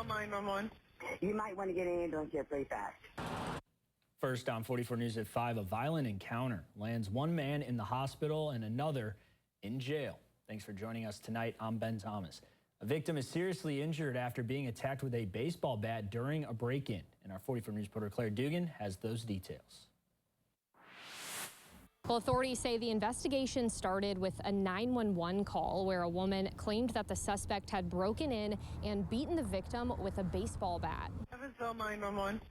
Evansville 911. You might want to get an ambulance here pretty fast. First on 44 News at 5, a violent encounter lands one man in the hospital and another in jail. Thanks for joining us tonight. I'm Ben Thomas. A victim is seriously injured after being attacked with a baseball bat during a break-in. And our 44 News reporter Claire Dugan has those details. Well, authorities say the investigation started with a 911 call where a woman claimed that the suspect had broken in and beaten the victim with a baseball bat. Evansville 911.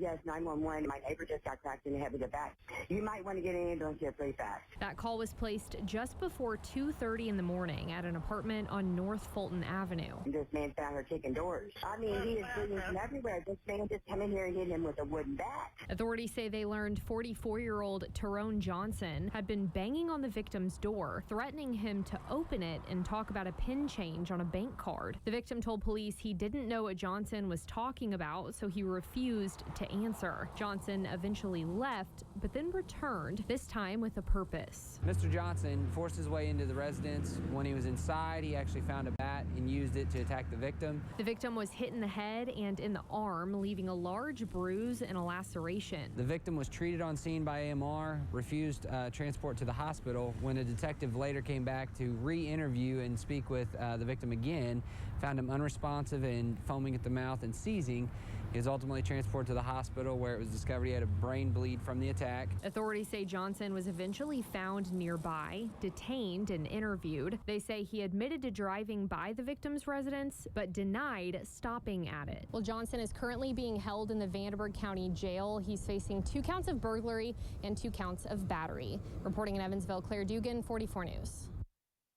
Yes, 911. My neighbor just got cracked in the head with a bat. You might want to get an ambulance here pretty fast. That call was placed just before 2:30 in the morning at an apartment on North Fulton Avenue. This man found her kicking doors. I mean, he is bleeding from everywhere. This man just come in here and hit him with a wooden bat. Authorities say they learned 44-year-old Tyrone Johnson had been banging on the victim's door, threatening him to open it and talk about a PIN change on a bank card. The victim told police he didn't know what Johnson was talking about, so he refused to answer. Johnson eventually left, but then returned, this time with a purpose. Mr. Johnson forced his way into the residence. When he was inside, he actually found a bat and used it to attack the victim. The victim was hit in the head and in the arm, leaving a large bruise and a laceration. The victim was treated on scene by AMR, refused transport to the hospital. When a detective later came back to re-interview and speak with the victim again, found him unresponsive and foaming at the mouth and seizing. He was ultimately transported to the hospital where it was discovered he had a brain bleed from the attack. Authorities say Johnson was eventually found nearby, detained and interviewed. They say he admitted to driving by the victim's residence, but denied stopping at it. Well, Johnson is currently being held in the Vanderburgh County Jail. He's facing 2 counts of burglary and 2 counts of battery. Reporting in Evansville, Claire Dugan, 44 News.